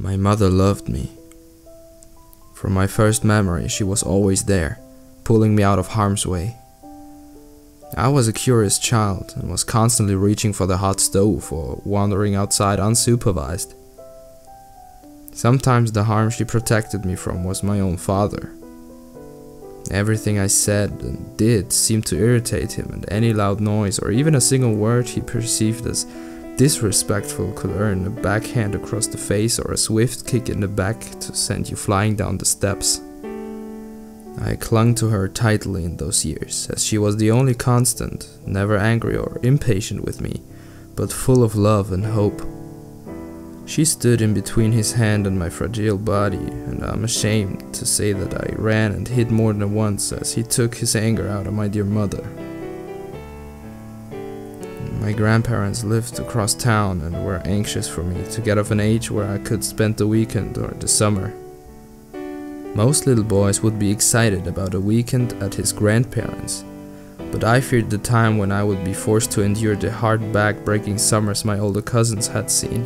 My mother loved me. From my first memory, she was always there, pulling me out of harm's way. I was a curious child and was constantly reaching for the hot stove or wandering outside unsupervised. Sometimes the harm she protected me from was my own father. Everything I said and did seemed to irritate him, and any loud noise or even a single word he perceived as disrespectful could earn a backhand across the face or a swift kick in the back to send you flying down the steps. I clung to her tightly in those years, as she was the only constant, never angry or impatient with me, but full of love and hope. She stood in between his hand and my fragile body, and I'm ashamed to say that I ran and hid more than once as he took his anger out on my dear mother. My grandparents lived across town and were anxious for me to get of an age where I could spend the weekend or the summer. Most little boys would be excited about a weekend at his grandparents', but I feared the time when I would be forced to endure the hard back-breaking summers my older cousins had seen.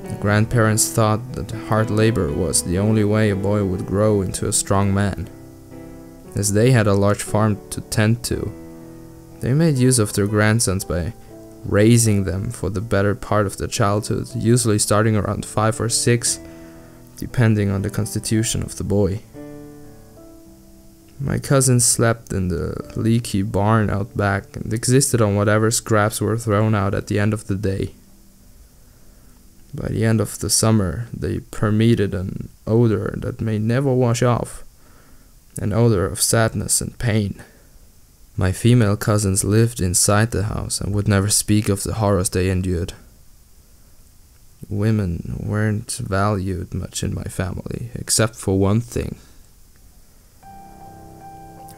The grandparents thought that hard labor was the only way a boy would grow into a strong man. As they had a large farm to tend to, they made use of their grandsons by raising them for the better part of their childhood, usually starting around 5 or 6, depending on the constitution of the boy. My cousins slept in the leaky barn out back and existed on whatever scraps were thrown out at the end of the day. By the end of the summer, they permeated an odor that may never wash off, an odor of sadness and pain. My female cousins lived inside the house and would never speak of the horrors they endured. Women weren't valued much in my family, except for one thing.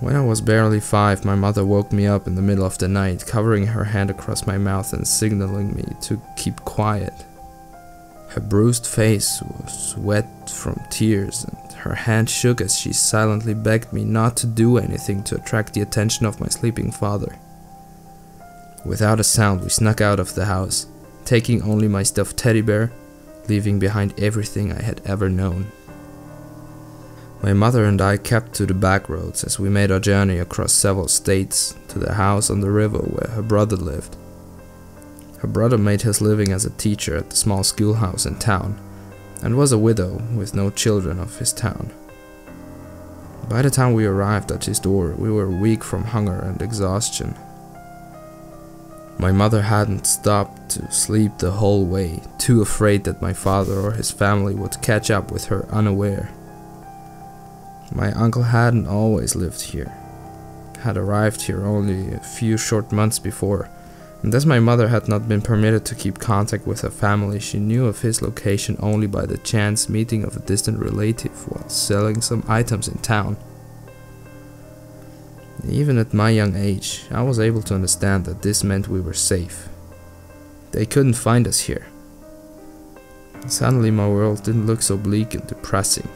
When I was barely 5, my mother woke me up in the middle of the night, covering her hand across my mouth and signaling me to keep quiet. Her bruised face was wet from tears, and her hand shook as she silently begged me not to do anything to attract the attention of my sleeping father. Without a sound, we snuck out of the house, taking only my stuffed teddy bear, leaving behind everything I had ever known. My mother and I kept to the back roads as we made our journey across several states to the house on the river where her brother lived. Her brother made his living as a teacher at the small schoolhouse in town, and was a widow with no children of his town. By the time we arrived at his door, we were weak from hunger and exhaustion. My mother hadn't stopped to sleep the whole way, too afraid that my father or his family would catch up with her unaware. My uncle hadn't always lived here, had arrived here only a few short months before, and as my mother had not been permitted to keep contact with her family, she knew of his location only by the chance meeting of a distant relative while selling some items in town. Even at my young age, I was able to understand that this meant we were safe. They couldn't find us here. Suddenly my world didn't look so bleak and depressing.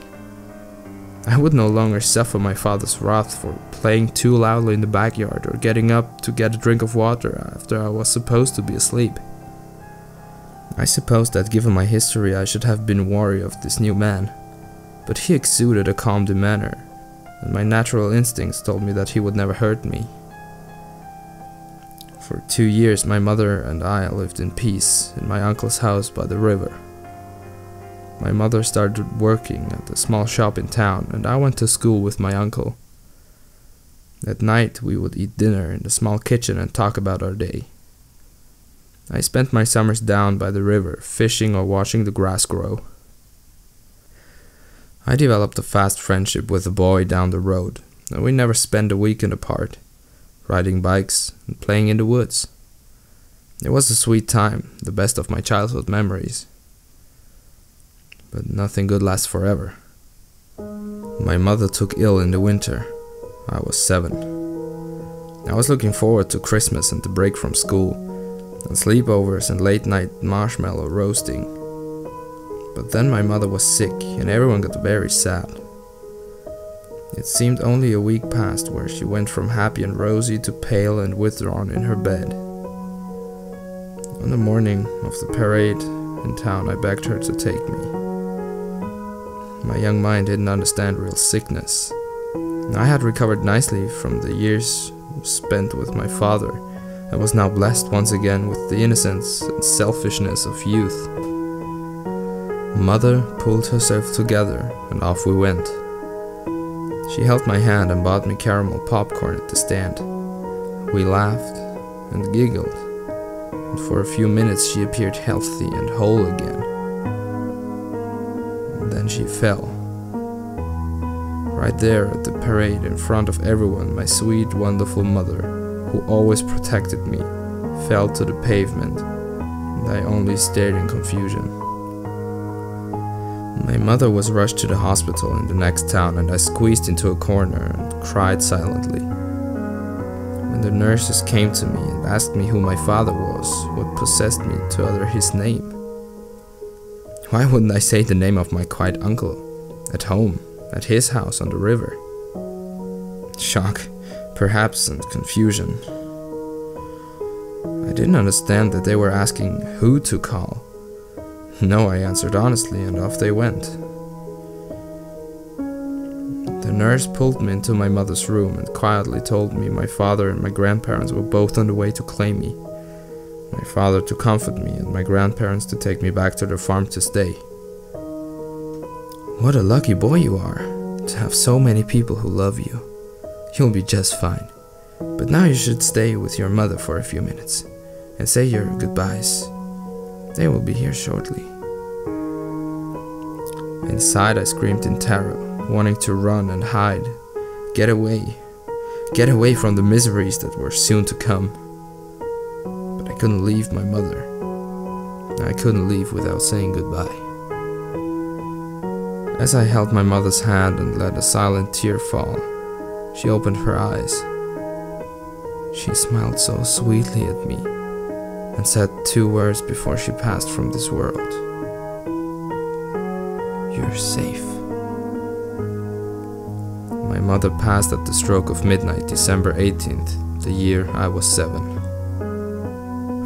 I would no longer suffer my father's wrath for playing too loudly in the backyard or getting up to get a drink of water after I was supposed to be asleep. I suppose that given my history I should have been wary of this new man, but he exuded a calm demeanor, and my natural instincts told me that he would never hurt me. For 2 years my mother and I lived in peace in my uncle's house by the river. My mother started working at a small shop in town, and I went to school with my uncle. At night we would eat dinner in the small kitchen and talk about our day. I spent my summers down by the river, fishing or watching the grass grow. I developed a fast friendship with a boy down the road, and we never spent a weekend apart, riding bikes and playing in the woods. It was a sweet time, the best of my childhood memories. But nothing good lasts forever. My mother took ill in the winter. I was 7. I was looking forward to Christmas and the break from school, and sleepovers and late night marshmallow roasting. But then my mother was sick and everyone got very sad. It seemed only a week passed where she went from happy and rosy to pale and withdrawn in her bed. On the morning of the parade, in town, I begged her to take me. My young mind didn't understand real sickness. I had recovered nicely from the years spent with my father, and was now blessed once again with the innocence and selfishness of youth. Mother pulled herself together, and off we went. She held my hand and bought me caramel popcorn at the stand. We laughed and giggled, and for a few minutes she appeared healthy and whole again. And then she fell. Right there at the parade in front of everyone, my sweet, wonderful mother, who always protected me, fell to the pavement, and I only stared in confusion. My mother was rushed to the hospital in the next town, and I squeezed into a corner and cried silently. When the nurses came to me and asked me who my father was, what possessed me to utter his name? Why wouldn't I say the name of my quiet uncle, at home, at his house on the river? Shock, perhaps, and confusion. I didn't understand that they were asking who to call. No, I answered honestly, and off they went. The nurse pulled me into my mother's room and quietly told me my father and my grandparents were both on the way to claim me. My father to comfort me, and my grandparents to take me back to their farm to stay. What a lucky boy you are, to have so many people who love you. You'll be just fine. But now you should stay with your mother for a few minutes, and say your goodbyes. They will be here shortly. Inside I screamed in terror, wanting to run and hide. Get away. Get away from the miseries that were soon to come. But I couldn't leave my mother. I couldn't leave without saying goodbye. As I held my mother's hand and let a silent tear fall, she opened her eyes. She smiled so sweetly at me, and said 2 words before she passed from this world. You're safe. My mother passed at the stroke of midnight, December 18th, the year I was 7.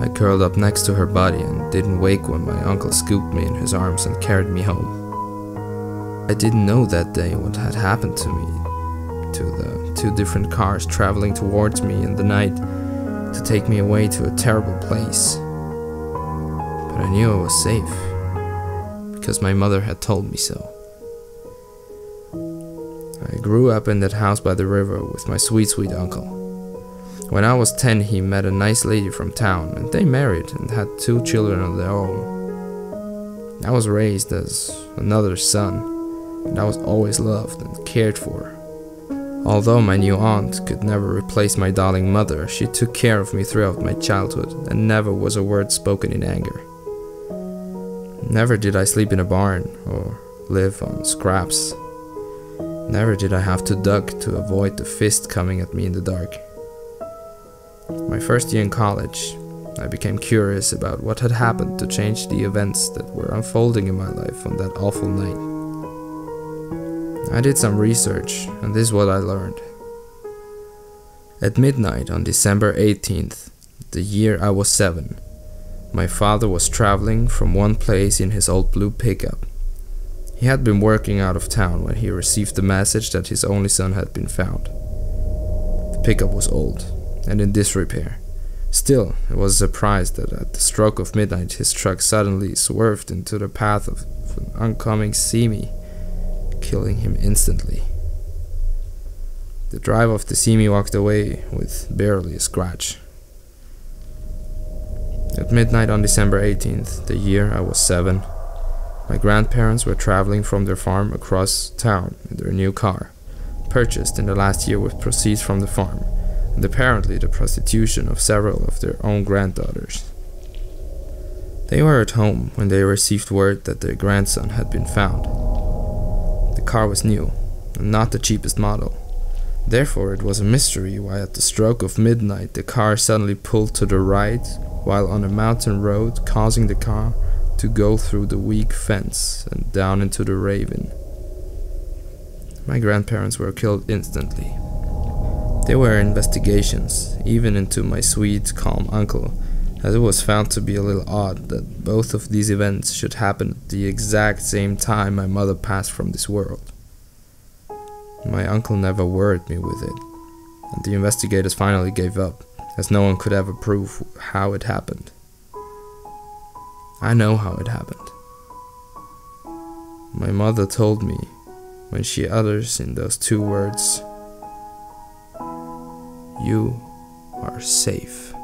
I curled up next to her body and didn't wake when my uncle scooped me in his arms and carried me home. I didn't know that day what had happened to me, to the 2 different cars traveling towards me in the night, to take me away to a terrible place. But I knew I was safe, because my mother had told me so. I grew up in that house by the river with my sweet, sweet uncle. When I was 10, he met a nice lady from town, and they married and had 2 children of their own. I was raised as another son, and I was always loved and cared for. Although my new aunt could never replace my darling mother, she took care of me throughout my childhood, and never was a word spoken in anger. Never did I sleep in a barn or live on scraps. Never did I have to duck to avoid the fist coming at me in the dark. My first year in college, I became curious about what had happened to change the events that were unfolding in my life on that awful night. I did some research, and this is what I learned. At midnight on December 18th, the year I was 7, my father was traveling from one place in his old blue pickup. He had been working out of town when he received the message that his only son had been found. The pickup was old and in disrepair. Still, it was a surprise that at the stroke of midnight his truck suddenly swerved into the path of an oncoming semi, killing him instantly. The driver of the semi walked away with barely a scratch. At midnight on December 18th, the year I was 7, my grandparents were traveling from their farm across town in their new car, purchased in the last year with proceeds from the farm, and apparently the prostitution of several of their own granddaughters. They were at home when they received word that their grandson had been found. The car was new, and not the cheapest model. Therefore it was a mystery why at the stroke of midnight the car suddenly pulled to the right while on a mountain road, causing the car to go through the weak fence and down into the ravine. My grandparents were killed instantly. There were investigations, even into my sweet, calm uncle, as it was found to be a little odd that both of these events should happen at the exact same time my mother passed from this world. My uncle never worried me with it, and the investigators finally gave up, as no one could ever prove how it happened. I know how it happened. My mother told me when she utters in those two words, "You are safe."